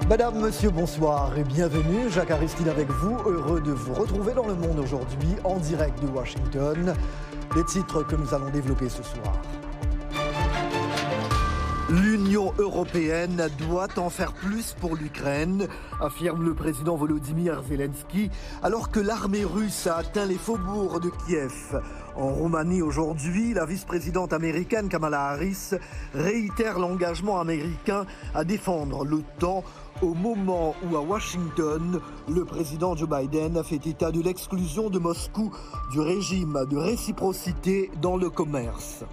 Madame, monsieur, bonsoir et bienvenue. Jacques Aristide avec vous, heureux de vous retrouver dans Le Monde aujourd'hui, en direct de Washington. Les titres que nous allons développer ce soir. L'Union européenne doit en faire plus pour l'Ukraine, affirme le président Volodymyr Zelensky, alors que l'armée russe a atteint les faubourgs de Kiev. En Roumanie aujourd'hui, la vice-présidente américaine Kamala Harris réitère l'engagement américain à défendre l'OTAN au moment où à Washington, le président Joe Biden a fait état de l'exclusion de Moscou du régime de réciprocité dans le commerce.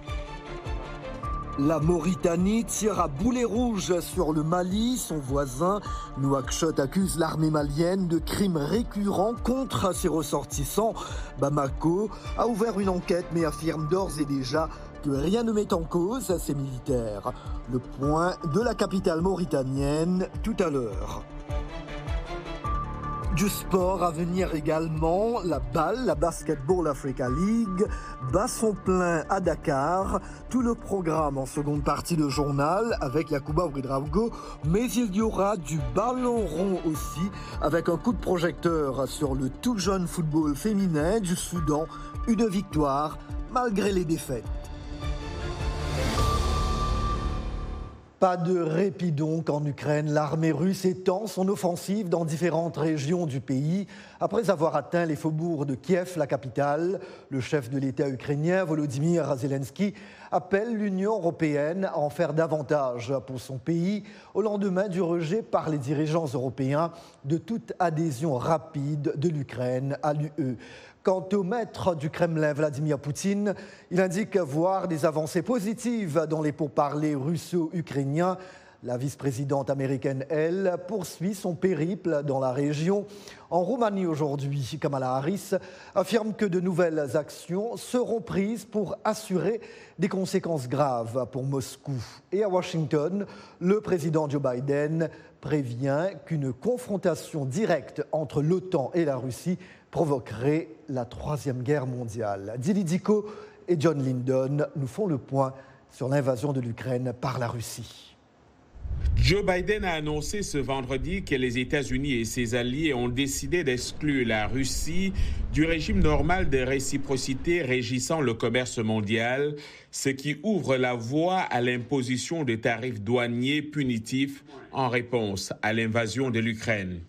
La Mauritanie tire à boulet rouge sur le Mali. Son voisin, Nouakchott, accuse l'armée malienne de crimes récurrents contre ses ressortissants. Bamako a ouvert une enquête mais affirme d'ores et déjà que rien ne met en cause ses militaires. Le point de la capitale mauritanienne tout à l'heure. Du sport à venir également, la BAL, la Basketball Africa League, bat son plein à Dakar. Tout le programme en seconde partie de journal avec Yacouba Ouedraogo, mais il y aura du ballon rond aussi, avec un coup de projecteur sur le tout jeune football féminin du Soudan. Une victoire malgré les défaites. Pas de répit donc en Ukraine. L'armée russe étend son offensive dans différentes régions du pays. Après avoir atteint les faubourgs de Kiev, la capitale, le chef de l'État ukrainien, Volodymyr Zelensky, appelle l'Union européenne à en faire davantage pour son pays au lendemain du rejet par les dirigeants européens de toute adhésion rapide de l'Ukraine à l'UE. Quant au maître du Kremlin, Vladimir Poutine, il indique voir des avancées positives dans les pourparlers russo-ukrainiens. La vice-présidente américaine, elle, poursuit son périple dans la région. En Roumanie aujourd'hui, Kamala Harris affirme que de nouvelles actions seront prises pour assurer des conséquences graves pour Moscou. Et à Washington, le président Joe Biden prévient qu'une confrontation directe entre l'OTAN et la Russie provoquerait la Troisième Guerre mondiale. Dili Diko et John Lyndon nous font le point sur l'invasion de l'Ukraine par la Russie. Joe Biden a annoncé ce vendredi que les États-Unis et ses alliés ont décidé d'exclure la Russie du régime normal de réciprocité régissant le commerce mondial, ce qui ouvre la voie à l'imposition de tarifs douaniers punitifs en réponse à l'invasion de l'Ukraine.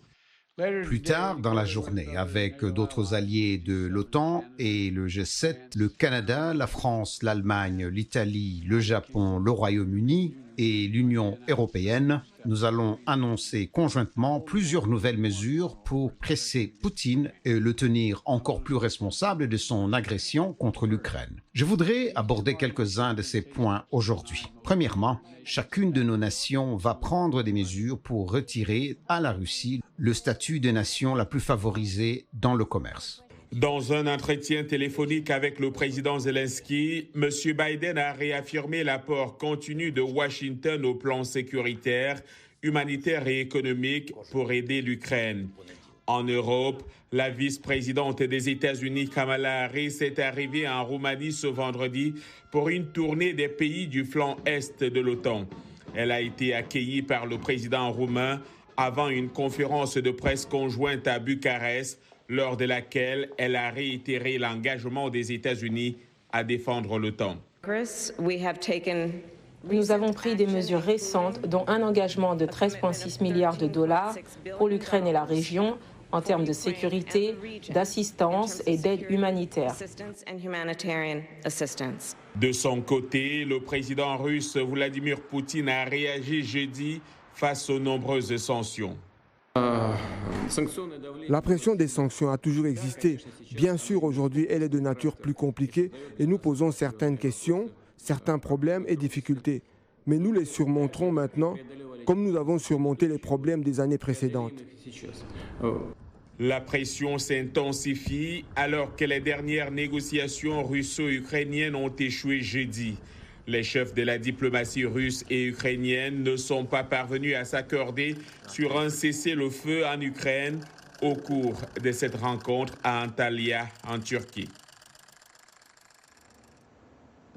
Plus tard dans la journée, avec d'autres alliés de l'OTAN et le G7, le Canada, la France, l'Allemagne, l'Italie, le Japon, le Royaume-Uni et l'Union européenne, nous allons annoncer conjointement plusieurs nouvelles mesures pour presser Poutine et le tenir encore plus responsable de son agression contre l'Ukraine. Je voudrais aborder quelques-uns de ces points aujourd'hui. Premièrement, chacune de nos nations va prendre des mesures pour retirer à la Russie le statut de nation la plus favorisée dans le commerce. Dans un entretien téléphonique avec le président Zelensky, M. Biden a réaffirmé l'apport continu de Washington au plan sécuritaire, humanitaire et économique pour aider l'Ukraine. En Europe, la vice-présidente des États-Unis, Kamala Harris, est arrivée en Roumanie ce vendredi pour une tournée des pays du flanc est de l'OTAN. Elle a été accueillie par le président roumain avant une conférence de presse conjointe à Bucarest, lors de laquelle elle a réitéré l'engagement des États-Unis à défendre l'OTAN. Nous avons pris des mesures récentes, dont un engagement de 13,6 milliards de dollars pour l'Ukraine et la région, en termes de sécurité, d'assistance et d'aide humanitaire. De son côté, le président russe Vladimir Poutine a réagi jeudi face aux nombreuses sanctions. La pression des sanctions a toujours existé. Bien sûr, aujourd'hui, elle est de nature plus compliquée et nous posons certaines questions, certains problèmes et difficultés. Mais nous les surmonterons maintenant, comme nous avons surmonté les problèmes des années précédentes. La pression s'intensifie alors que les dernières négociations russo-ukrainiennes ont échoué jeudi. Les chefs de la diplomatie russe et ukrainienne ne sont pas parvenus à s'accorder sur un cessez-le-feu en Ukraine au cours de cette rencontre à Antalya, en Turquie.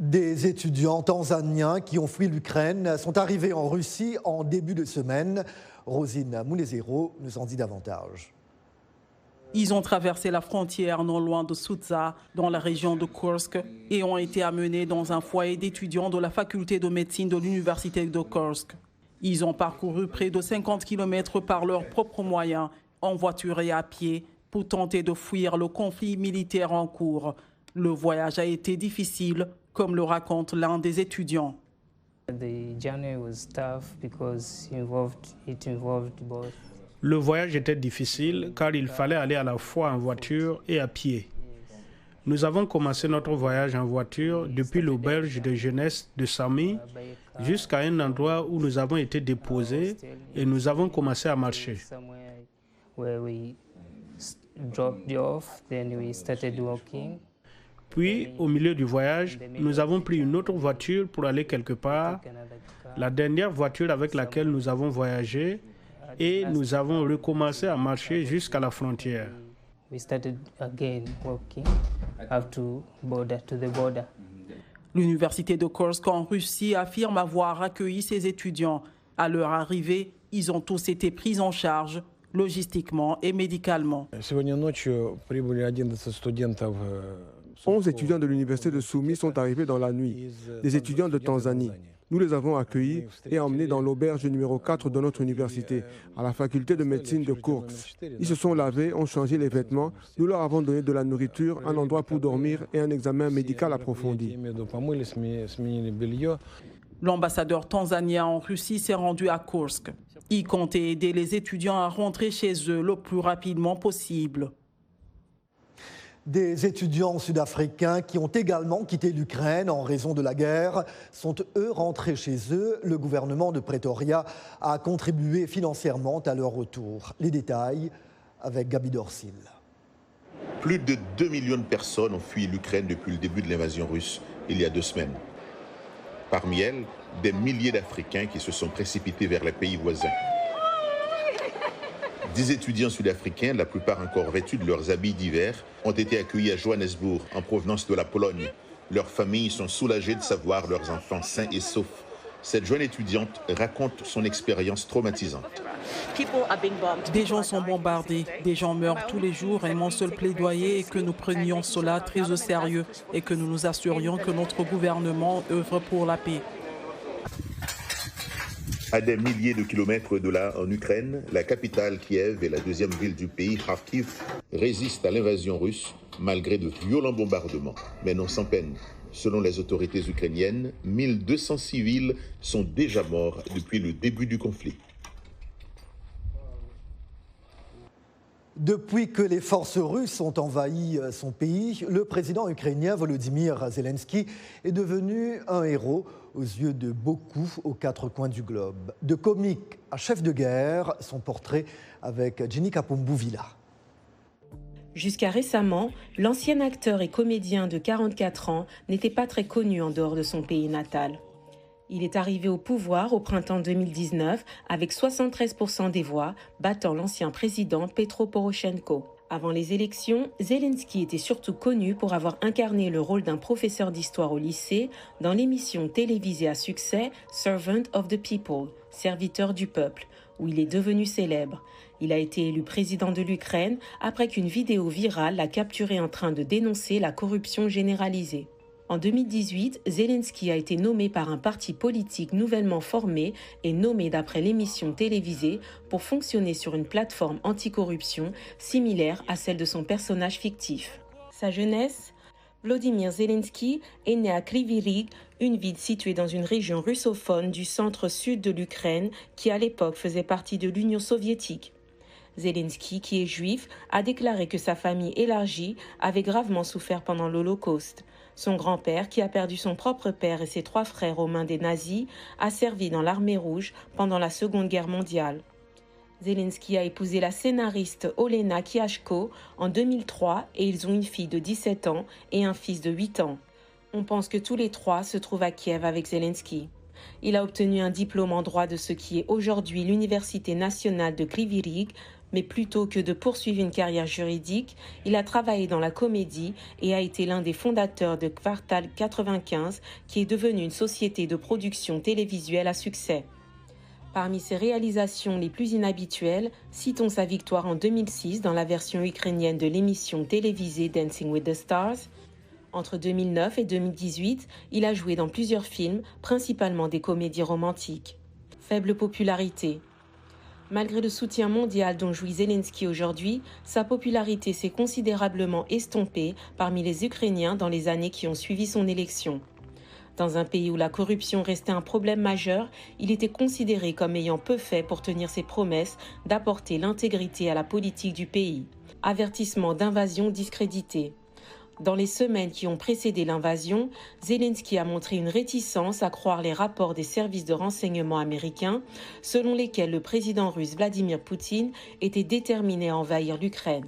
Des étudiants tanzaniens qui ont fui l'Ukraine sont arrivés en Russie en début de semaine. Rosine Moulezero nous en dit davantage. Ils ont traversé la frontière non loin de Soutza, dans la région de Kursk, et ont été amenés dans un foyer d'étudiants de la faculté de médecine de l'université de Kursk. Ils ont parcouru près de 50 km par leurs propres moyens, en voiture et à pied, pour tenter de fuir le conflit militaire en cours. Le voyage a été difficile, comme le raconte l'un des étudiants. Le voyage était difficile car il fallait aller à la fois en voiture et à pied. Nous avons commencé notre voyage en voiture depuis l'auberge de jeunesse de Sami jusqu'à un endroit où nous avons été déposés et nous avons commencé à marcher. Puis, au milieu du voyage, nous avons pris une autre voiture pour aller quelque part, la dernière voiture avec laquelle nous avons voyagé, et nous avons recommencé à marcher jusqu'à la frontière. L'université de Kursk en Russie affirme avoir accueilli ses étudiants. À leur arrivée, ils ont tous été pris en charge, logistiquement et médicalement. 11 étudiants de l'université de Soumy sont arrivés dans la nuit, des étudiants de Tanzanie. Nous les avons accueillis et emmenés dans l'auberge numéro 4 de notre université, à la faculté de médecine de Kursk. Ils se sont lavés, ont changé les vêtements, nous leur avons donné de la nourriture, un endroit pour dormir et un examen médical approfondi. L'ambassadeur tanzanien en Russie s'est rendu à Kursk. Il comptait aider les étudiants à rentrer chez eux le plus rapidement possible. Des étudiants sud-africains qui ont également quitté l'Ukraine en raison de la guerre sont eux rentrés chez eux. Le gouvernement de Pretoria a contribué financièrement à leur retour. Les détails avec Gabi Dorsil. Plus de 2 millions de personnes ont fui l'Ukraine depuis le début de l'invasion russe il y a 2 semaines. Parmi elles, des milliers d'Africains qui se sont précipités vers les pays voisins. 10 étudiants sud-africains, la plupart encore vêtus de leurs habits d'hiver, ont été accueillis à Johannesburg en provenance de la Pologne. Leurs familles sont soulagées de savoir leurs enfants sains et saufs. Cette jeune étudiante raconte son expérience traumatisante. Des gens sont bombardés, des gens meurent tous les jours et mon seul plaidoyer est que nous prenions cela très au sérieux et que nous nous assurions que notre gouvernement œuvre pour la paix. À des milliers de kilomètres de là, en Ukraine, la capitale Kiev et la deuxième ville du pays, Kharkiv, résistent à l'invasion russe malgré de violents bombardements, mais non sans peine. Selon les autorités ukrainiennes, 1200 civils sont déjà morts depuis le début du conflit. Depuis que les forces russes ont envahi son pays, le président ukrainien Volodymyr Zelensky est devenu un héros aux yeux de beaucoup aux 4 coins du globe. De comique à chef de guerre, son portrait avec Jenny Kapumbu-Villa. Jusqu'à récemment, l'ancien acteur et comédien de 44 ans n'était pas très connu en dehors de son pays natal. Il est arrivé au pouvoir au printemps 2019 avec 73% des voix, battant l'ancien président Petro Poroshenko. Avant les élections, Zelensky était surtout connu pour avoir incarné le rôle d'un professeur d'histoire au lycée dans l'émission télévisée à succès Servant of the People, serviteur du peuple, où il est devenu célèbre. Il a été élu président de l'Ukraine après qu'une vidéo virale l'a capturé en train de dénoncer la corruption généralisée. En 2018, Zelensky a été nommé par un parti politique nouvellement formé et nommé d'après l'émission télévisée pour fonctionner sur une plateforme anticorruption similaire à celle de son personnage fictif. Sa jeunesse, Volodymyr Zelensky est né à Kryvyi Rih, une ville située dans une région russophone du centre-sud de l'Ukraine qui à l'époque faisait partie de l'Union soviétique. Zelensky, qui est juif, a déclaré que sa famille élargie avait gravement souffert pendant l'Holocauste. Son grand-père, qui a perdu son propre père et ses 3 frères aux mains des nazis, a servi dans l'armée rouge pendant la Seconde Guerre mondiale. Zelensky a épousé la scénariste Olena Kiashko en 2003 et ils ont une fille de 17 ans et un fils de 8 ans. On pense que tous les 3 se trouvent à Kiev avec Zelensky. Il a obtenu un diplôme en droit de ce qui est aujourd'hui l'Université nationale de Krivi Rih, mais plutôt que de poursuivre une carrière juridique, il a travaillé dans la comédie et a été l'un des fondateurs de Kvartal 95, qui est devenu une société de production télévisuelle à succès. Parmi ses réalisations les plus inhabituelles, citons sa victoire en 2006 dans la version ukrainienne de l'émission télévisée Dancing with the Stars. Entre 2009 et 2018, il a joué dans plusieurs films, principalement des comédies romantiques. Faible popularité. Malgré le soutien mondial dont jouit Zelensky aujourd'hui, sa popularité s'est considérablement estompée parmi les Ukrainiens dans les années qui ont suivi son élection. Dans un pays où la corruption restait un problème majeur, il était considéré comme ayant peu fait pour tenir ses promesses d'apporter l'intégrité à la politique du pays. Avertissement d'invasion discrédité. Dans les semaines qui ont précédé l'invasion, Zelensky a montré une réticence à croire les rapports des services de renseignement américains, selon lesquels le président russe Vladimir Poutine était déterminé à envahir l'Ukraine.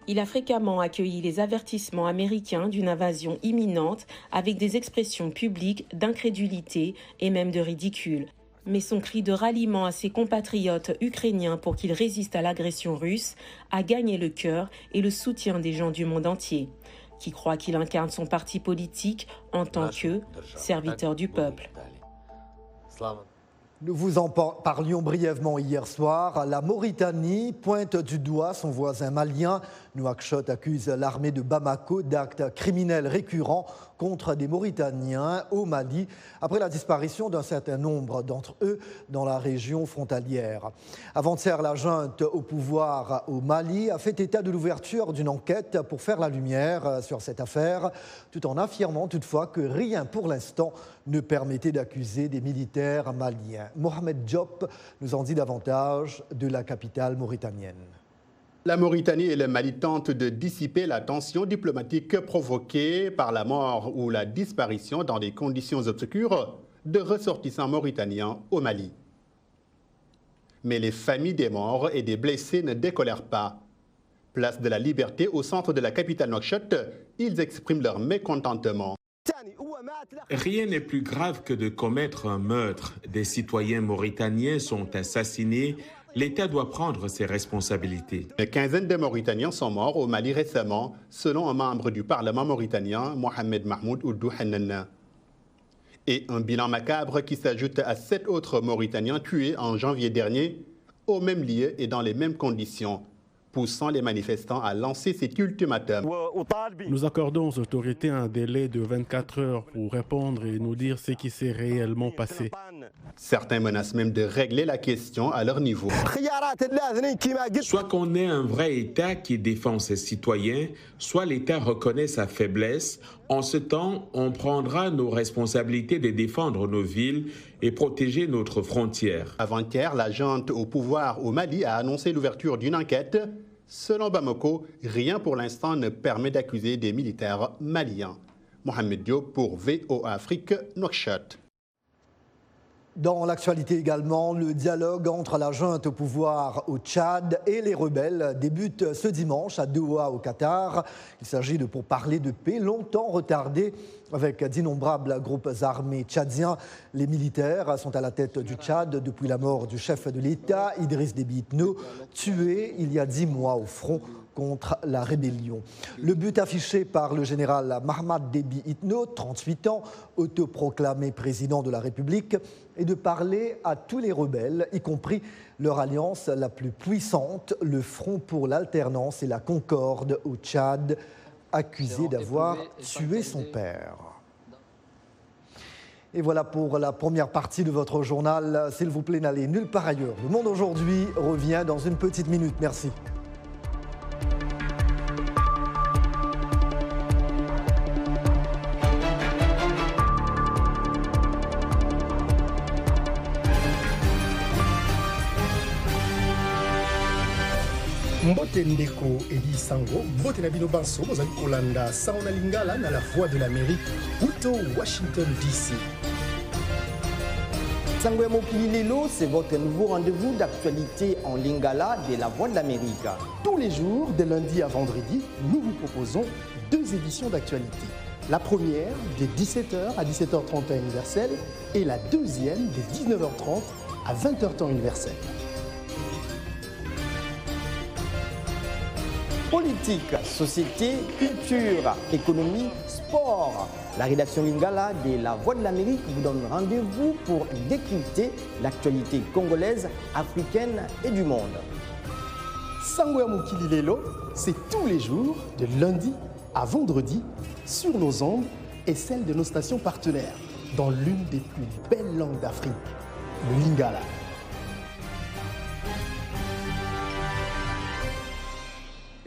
Il a fréquemment accueilli les avertissements américains d'une invasion imminente avec des expressions publiques d'incrédulité et même de ridicule. Mais son cri de ralliement à ses compatriotes ukrainiens pour qu'ils résistent à l'agression russe a gagné le cœur et le soutien des gens du monde entier, qui croient qu'il incarne son parti politique en tant que serviteur du peuple. Nous vous en parlions brièvement hier soir. La Mauritanie pointe du doigt son voisin malien. Nouakchott accuse l'armée de Bamako d'actes criminels récurrents contre des Mauritaniens au Mali, après la disparition d'un certain nombre d'entre eux dans la région frontalière. Avant-hier, la junte au pouvoir au Mali a fait état de l'ouverture d'une enquête pour faire la lumière sur cette affaire, tout en affirmant toutefois que rien pour l'instant ne permettait d'accuser des militaires maliens. Mohamed Diop nous en dit davantage de la capitale mauritanienne. La Mauritanie et le Mali tentent de dissiper la tension diplomatique provoquée par la mort ou la disparition dans des conditions obscures de ressortissants mauritaniens au Mali. Mais les familles des morts et des blessés ne décolèrent pas. Place de la Liberté au centre de la capitale Nouakchott, ils expriment leur mécontentement. Rien n'est plus grave que de commettre un meurtre. Des citoyens mauritaniens sont assassinés. L'État doit prendre ses responsabilités. Une quinzaine de Mauritaniens sont morts au Mali récemment, selon un membre du Parlement mauritanien, Mohamed Mahmoud Oudou Hannan. Et un bilan macabre qui s'ajoute à 7 autres Mauritaniens tués en janvier dernier, au même lieu et dans les mêmes conditions, poussant les manifestants à lancer cet ultimatum. Nous accordons aux autorités un délai de 24 heures pour répondre et nous dire ce qui s'est réellement passé. Certains menacent même de régler la question à leur niveau. Soit qu'on ait un vrai État qui défend ses citoyens, soit l'État reconnaît sa faiblesse. En ce temps, on prendra nos responsabilités de défendre nos villes et protéger notre frontière. Avant-hier, la junte au pouvoir au Mali a annoncé l'ouverture d'une enquête. Selon Bamako, rien pour l'instant ne permet d'accuser des militaires maliens. Mohamed Diop pour VOA Afrique, Nouakchott. Dans l'actualité également, le dialogue entre la junte au pouvoir au Tchad et les rebelles débute ce dimanche à Doha au Qatar. Il s'agit de pourparlers de paix longtemps retardés avec d'innombrables groupes armés tchadiens. Les militaires sont à la tête du Tchad depuis la mort du chef de l'État, Idriss Déby Itno, tué il y a 10 mois au front contre la rébellion. Le but affiché par le général Mahamat Déby Itno, 38 ans, autoproclamé président de la République, est de parler à tous les rebelles, y compris leur alliance la plus puissante, le Front pour l'alternance et la concorde au Tchad, accusé d'avoir tué son père. Et voilà pour la première partie de votre journal. S'il vous plaît, n'allez nulle part ailleurs. Le Monde aujourd'hui revient dans une petite minute. Merci. Mbote Ndeko Eli Sango, mbote na bino banso, bozali kolanda Saona Lingala na la Voix de l'Amérique, Uto, Washington DC. Sango ya Mokili Lelo, c'est votre nouveau rendez-vous d'actualité en Lingala de la Voix de l'Amérique. Tous les jours, de lundi à vendredi, nous vous proposons 2 éditions d'actualité. La première de 17h à 17h30 temps universel et la deuxième de 19h30 à 20h temps universel. Politique, société, culture, économie, sport. La rédaction Lingala de La Voix de l'Amérique vous donne rendez-vous pour décrypter l'actualité congolaise, africaine et du monde. Sango ya Mokili Lelo, c'est tous les jours, de lundi à vendredi, sur nos ondes et celles de nos stations partenaires, dans l'une des plus belles langues d'Afrique, le Lingala.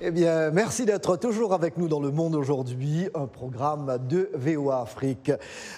Eh bien, merci d'être toujours avec nous dans Le Monde aujourd'hui, un programme de VOA Afrique.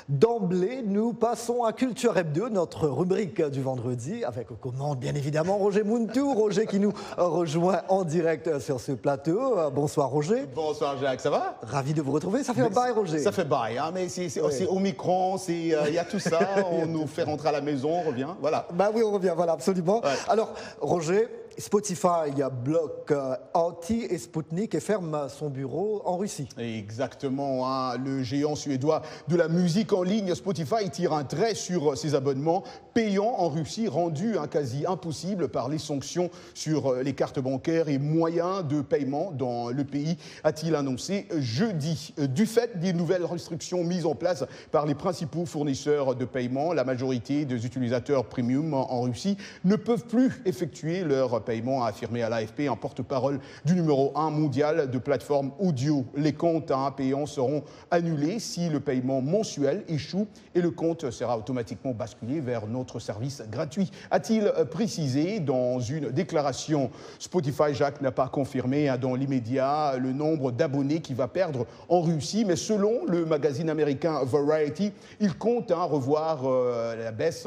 D'emblée, nous passons à Culture Hebdo, notre rubrique du vendredi, avec aux commandes, bien évidemment, Roger Mountou. Roger qui nous rejoint en direct sur ce plateau. Bonsoir, Roger. Bonsoir, Jacques, ça va? Ravi de vous retrouver. Ça fait un bail, Roger. Ça fait bail, hein, mais c'est Omicron, il y a tout ça. On nous fait rentrer à la maison, on revient, voilà. Bah oui, on revient, voilà, absolument. Ouais. Alors, Roger, Spotify bloque Authy et Sputnik et ferme son bureau en Russie. Exactement, hein. Le géant suédois de la musique en ligne Spotify tire un trait sur ses abonnements payants en Russie, rendus quasi impossibles par les sanctions sur les cartes bancaires et moyens de paiement dans le pays, a-t-il annoncé jeudi. Du fait des nouvelles restrictions mises en place par les principaux fournisseurs de paiement, la majorité des utilisateurs premium en Russie ne peuvent plus effectuer leur paiement, a affirmé à l'AFP un porte-parole du numéro 1 mondial de plateforme audio. Les comptes payants seront annulés si le paiement mensuel échoue et le compte sera automatiquement basculé vers notre service gratuit, a-t-il précisé dans une déclaration. Spotify, Jacques, n'a pas confirmé dans l'immédiat le nombre d'abonnés qu'il va perdre en Russie, mais selon le magazine américain Variety, il compte revoir à la baisse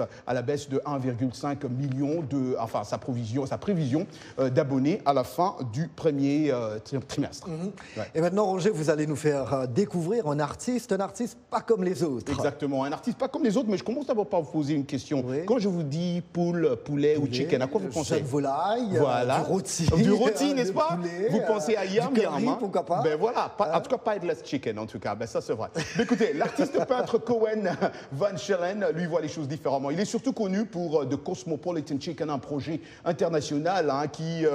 de 1,5 million sa prévision d'abonnés à la fin du premier trimestre. Ouais. Et maintenant, Roger, vous allez nous faire découvrir un artiste pas comme les autres. Exactement, un artiste pas comme les autres, mais je commence d'abord par vous poser une question. Oui. Quand je vous dis poulet ou chicken, à quoi vous pensez? Volaille, voilà. Du rôti. Du rôti, n'est-ce pas? Poulet, vous pensez à yam, du curry, pourquoi pas? Ben voilà, en tout cas pas headless chicken, en tout cas, ben ça c'est vrai. Mais écoutez, l'artiste peintre Cohen Van Schellen, lui, voit les choses différemment. Il est surtout connu pour The Cosmopolitan Chicken, un projet international qui,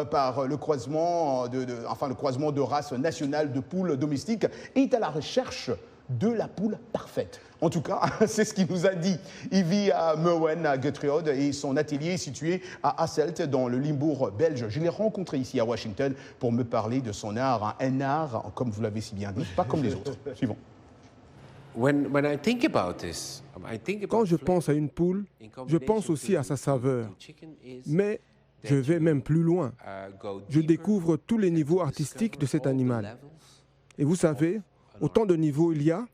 par le croisement de races nationales de poules domestiques, est à la recherche de la poule parfaite. En tout cas, c'est ce qu'il nous a dit. Il vit à Mewen, à Gertrude, et son atelier est situé à Hasselt, dans le Limbourg belge. Je l'ai rencontré ici à Washington pour me parler de son art, un art, comme vous l'avez si bien dit, pas comme les autres. Suivons. Quand je pense à une poule, je pense aussi à sa saveur. Mais je vais même plus loin. Je découvre tous les niveaux artistiques de cet animal. Et vous savez, autant de niveaux il y a,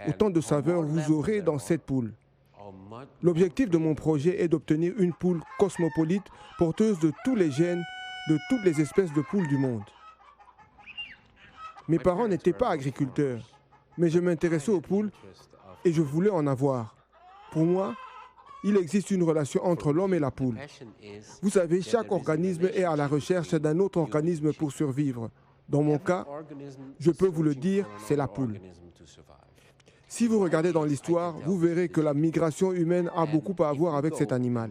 autant de saveurs vous aurez dans cette poule. L'objectif de mon projet est d'obtenir une poule cosmopolite, porteuse de tous les gènes, de toutes les espèces de poules du monde. Mes parents n'étaient pas agriculteurs, mais je m'intéressais aux poules et je voulais en avoir. Pour moi, il existe une relation entre l'homme et la poule. Vous savez, chaque organisme est à la recherche d'un autre organisme pour survivre. Dans mon cas, je peux vous le dire, c'est la poule. Si vous regardez dans l'histoire, vous verrez que la migration humaine a beaucoup à voir avec cet animal.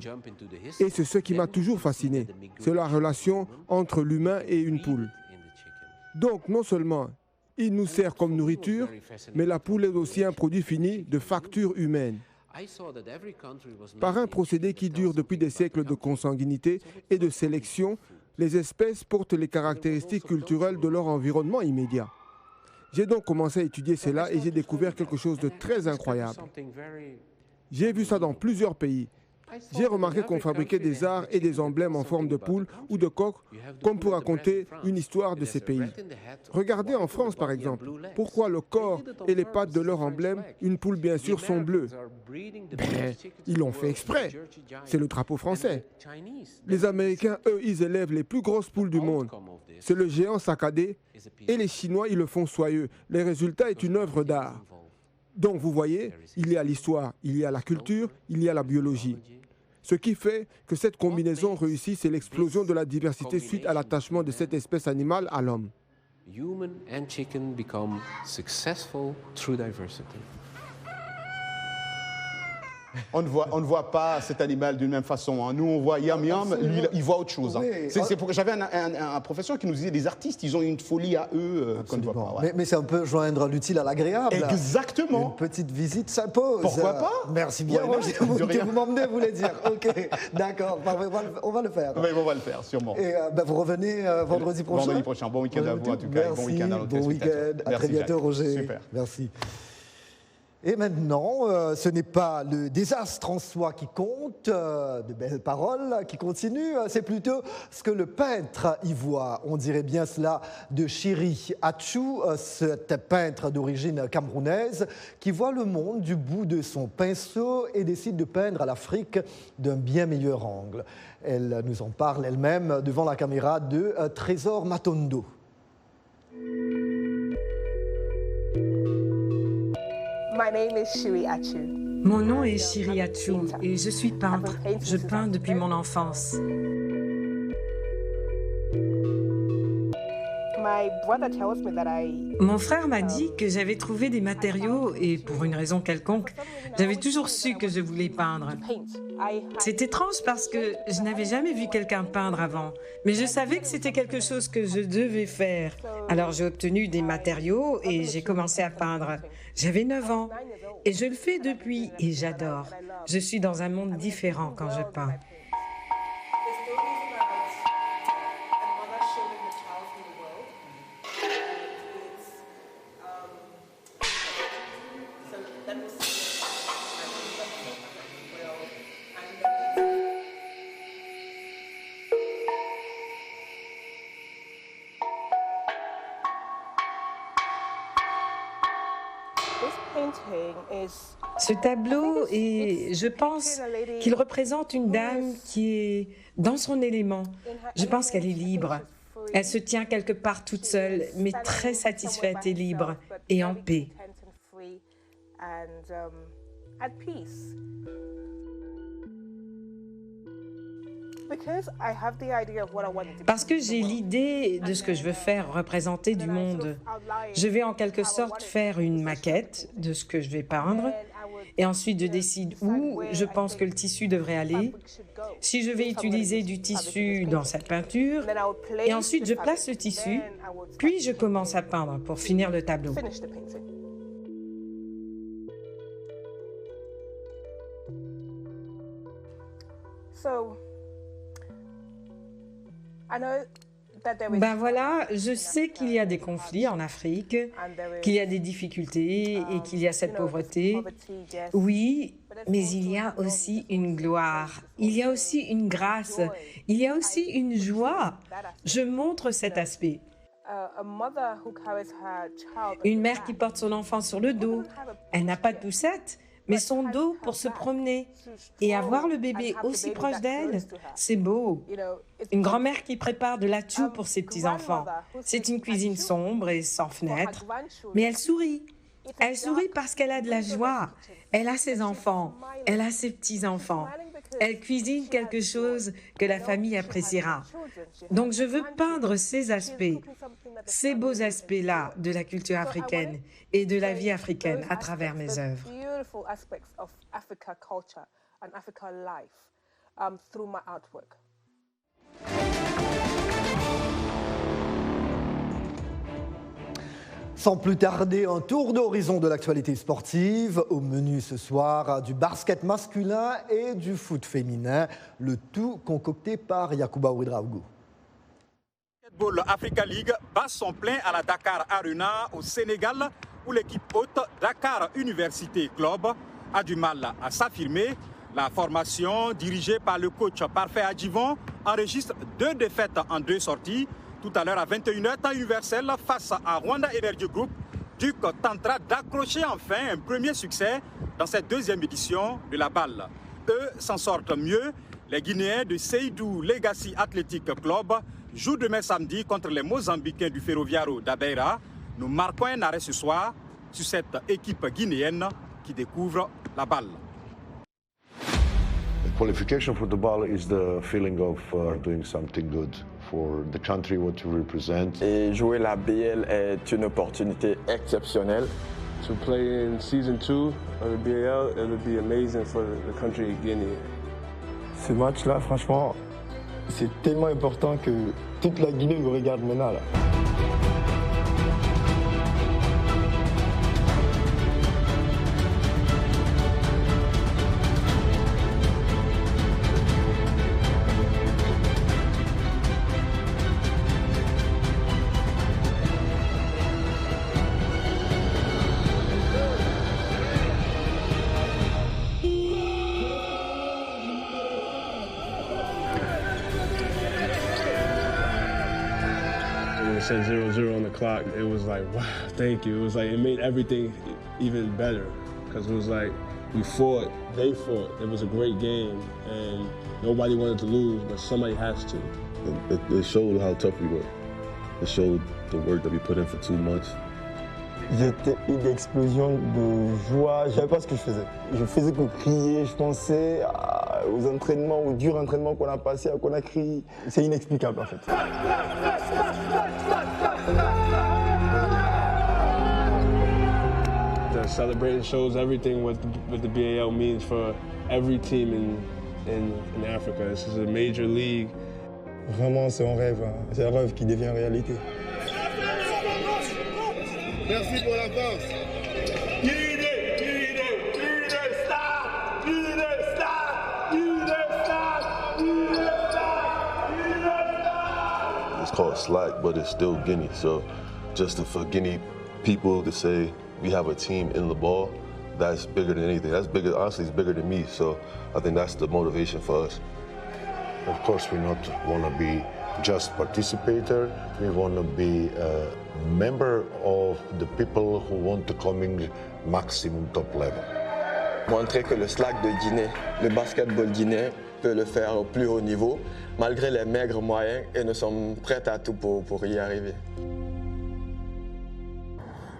Et c'est ce qui m'a toujours fasciné, c'est la relation entre l'humain et une poule. Donc, non seulement il nous sert comme nourriture, mais la poule est aussi un produit fini de facture humaine. Par un procédé qui dure depuis des siècles de consanguinité et de sélection, les espèces portent les caractéristiques culturelles de leur environnement immédiat. J'ai donc commencé à étudier cela et j'ai découvert quelque chose de très incroyable. J'ai vu ça dans plusieurs pays. J'ai remarqué qu'on fabriquait des arts et des emblèmes en forme de poule ou de coq, comme pour raconter une histoire de ces pays. Regardez en France, par exemple. Pourquoi le corps et les pattes de leur emblème, une poule bien sûr, sont bleues? Ils l'ont fait exprès. C'est le drapeau français. Les Américains, eux, ils élèvent les plus grosses poules du monde. C'est le géant saccadé. Et les Chinois, ils le font soyeux. Le résultat est une œuvre d'art. Donc, vous voyez, il y a l'histoire, il y a la culture, il y a la biologie. Ce qui fait que cette combinaison réussie, c'est l'explosion de la diversité suite à l'attachement de cette espèce animale à l'homme. Human and chicken become successful through diversity. On ne voit pas cet animal d'une même façon. Hein. Nous, on voit Yam Yam, lui, il voit autre chose. Hein. Oui. J'avais un professeur qui nous disait, les artistes, ils ont une folie à eux qu'on ne voit pas. Ouais. Mais c'est un peu joindre l'utile à l'agréable. Exactement. Une petite visite s'impose. Pourquoi pas? Merci bien, Roger. Vous m'emmenez, vous voulez dire. Ok, d'accord, on va le faire. Oui, on va le faire, sûrement. Et vous revenez vendredi prochain? Vendredi prochain. Bon week-end à vous, en tout cas. Merci, bon week-end à nos téléspectateurs. À très bientôt, Jacques. Roger. Super. Merci. Et maintenant, ce n'est pas le désastre en soi qui compte, de belles paroles qui continuent, c'est plutôt ce que le peintre y voit. On dirait bien cela de Chiri Achou, cet peintre d'origine camerounaise qui voit le monde du bout de son pinceau et décide de peindre à l'Afrique d'un bien meilleur angle. Elle nous en parle elle-même devant la caméra de Trésor Matondo. Mon nom est Chiri Achou et je suis peintre. Je peins depuis mon enfance. Mon frère m'a dit que j'avais trouvé des matériaux et pour une raison quelconque, j'avais toujours su que je voulais peindre. C'est étrange parce que je n'avais jamais vu quelqu'un peindre avant, mais je savais que c'était quelque chose que je devais faire. Alors j'ai obtenu des matériaux et j'ai commencé à peindre. J'avais 9 ans et je le fais depuis et j'adore. Je suis dans un monde différent quand je peins. Ce tableau, et je pense qu'il représente une dame qui est dans son élément. Je pense qu'elle est libre. Elle se tient quelque part toute seule, mais très satisfaite et libre, et en paix. Parce que j'ai l'idée de ce que je veux faire représenter du monde. Je vais en quelque sorte faire une maquette de ce que je vais peindre et ensuite je décide où je pense que le tissu devrait aller, si je vais utiliser du tissu dans cette peinture et ensuite je place le tissu, puis je commence à peindre pour finir le tableau. Ben voilà, je sais qu'il y a des conflits en Afrique, qu'il y a des difficultés et qu'il y a cette pauvreté. Oui, mais il y a aussi une gloire, il y a aussi une grâce, il y a aussi une joie. Je montre cet aspect. Une mère qui porte son enfant sur le dos, elle n'a pas de poussette, mais son dos pour se promener. Et avoir le bébé aussi proche d'elle, c'est beau. Une grand-mère qui prépare de l'atchou pour ses petits-enfants. C'est une cuisine sombre et sans fenêtre, mais elle sourit. Elle sourit parce qu'elle a de la joie. Elle a ses enfants, elle a ses petits-enfants. Elle cuisine quelque chose que la famille appréciera. Donc je veux peindre ces aspects, ces beaux aspects-là de la culture africaine et de la vie africaine à travers mes œuvres. Sans plus tarder, un tour d'horizon de l'actualité sportive. Au menu ce soir, du basket masculin et du foot féminin. Le tout concocté par Yacouba Ouedraogo. Basketball Africa League bat son plein à la Dakar Arena au Sénégal, où l'équipe haute Dakar Université Club a du mal à s'affirmer. La formation, dirigée par le coach Parfait Adjivon, enregistre 2 défaites en 2 sorties. Tout à l'heure à 21h, temps universel, face à Rwanda Energy Group, Duc tentera d'accrocher enfin un premier succès dans cette 2e édition de la balle. Eux s'en sortent mieux. Les Guinéens de Seydou Legacy Athletic Club jouent demain samedi contre les Mozambicains du Ferroviario d'Abeira. Nous marquons un arrêt ce soir sur cette équipe guinéenne qui découvre la balle. Qualification for the ball is the feeling of doing something good for the country, what you represent. Et jouer la BL est une opportunité exceptionnelle. To play in season 2 of the BAL, it would be amazing for the country of Guinea. Ce match-là, franchement, c'est tellement important que toute la Guinée nous regarde maintenant là. Said 0-0 on the clock, it was like, wow, thank you. It was like, it made everything even better because it was like, we fought, they fought. It was a great game and nobody wanted to lose, but somebody has to. It showed how tough we were. It showed the work that we put in for 2 months. J'étais une explosion de joie, je savais pas ce que je faisais. Je faisais que crier, je pensais aux entraînements, aux durs entraînements qu'on a passés, qu'on a crié. C'est inexplicable en fait. The celebration shows everything what the BAL means for every team in Africa. This is a major league. Vraiment, c'est un rêve. C'est un rêve qui devient réalité. Merci pour la force. It's called SLAC, but it's still Guinea. So just for Guinea people to say we have a team in the ball, that's bigger than anything. That's bigger, honestly, it's bigger than me. So I think that's the motivation for us. Of course, we not want to be just participator. We want to be a member of the people who want to come in maximum top level. Montrer que le SLAC de Guinée, le basketball guinéen, peut le faire au plus haut niveau, malgré les maigres moyens, et nous sommes prêts à tout pour y arriver.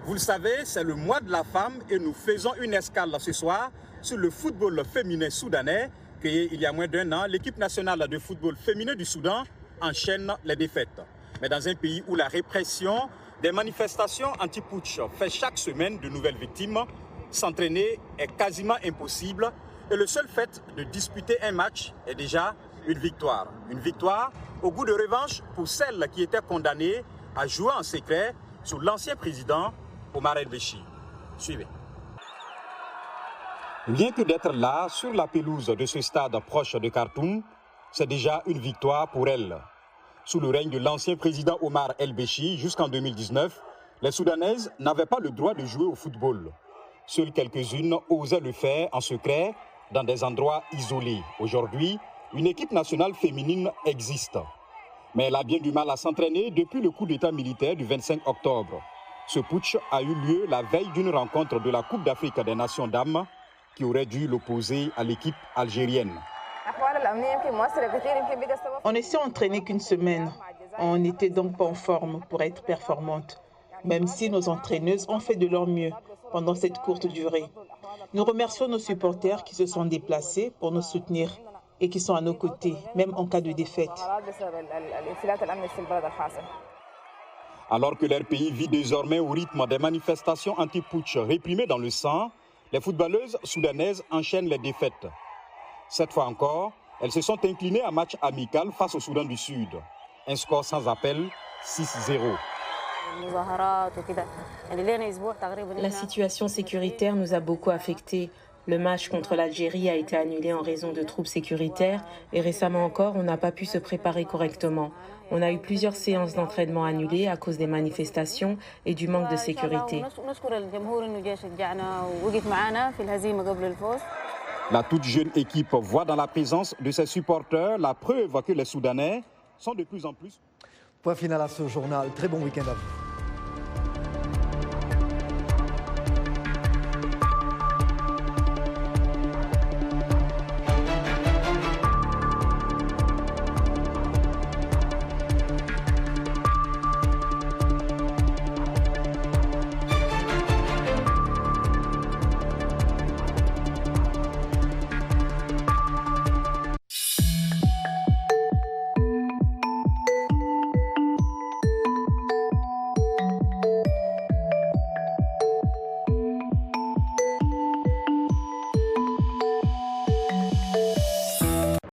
Vous le savez, c'est le mois de la femme et nous faisons une escale ce soir sur le football féminin soudanais. Créé il y a moins d'1 an, l'équipe nationale de football féminin du Soudan enchaîne les défaites. Mais dans un pays où la répression des manifestations anti-putsch fait chaque semaine de nouvelles victimes, s'entraîner est quasiment impossible et le seul fait de disputer un match est déjà une victoire. Une victoire au goût de revanche pour celles qui étaient condamnées à jouer en secret sous l'ancien président Omar El-Béchir. Suivez. Rien que d'être là, sur la pelouse de ce stade proche de Khartoum, c'est déjà une victoire pour elle. Sous le règne de l'ancien président Omar El-Béchir jusqu'en 2019, les Soudanaises n'avaient pas le droit de jouer au football. Seules quelques-unes osaient le faire en secret dans des endroits isolés. Aujourd'hui, une équipe nationale féminine existe. Mais elle a bien du mal à s'entraîner depuis le coup d'État militaire du 25 octobre. Ce putsch a eu lieu la veille d'une rencontre de la Coupe d'Afrique des Nations dames qui aurait dû l'opposer à l'équipe algérienne. On ne s'est entraîné qu'une semaine. On n'était donc pas en forme pour être performante, même si nos entraîneuses ont fait de leur mieux pendant cette courte durée. Nous remercions nos supporters qui se sont déplacés pour nous soutenir et qui sont à nos côtés, même en cas de défaite. Alors que leur pays vit désormais au rythme des manifestations anti-putsch réprimées dans le sang, les footballeuses soudanaises enchaînent les défaites. Cette fois encore, elles se sont inclinées à match amical face au Soudan du Sud. Un score sans appel, 6-0. La situation sécuritaire nous a beaucoup affectés. Le match contre l'Algérie a été annulé en raison de troubles sécuritaires et récemment encore, on n'a pas pu se préparer correctement. On a eu plusieurs séances d'entraînement annulées à cause des manifestations et du manque de sécurité. La toute jeune équipe voit dans la présence de ses supporters la preuve que les Soudanais sont de plus en plus... Point final à ce journal. Très bon week-end à vous.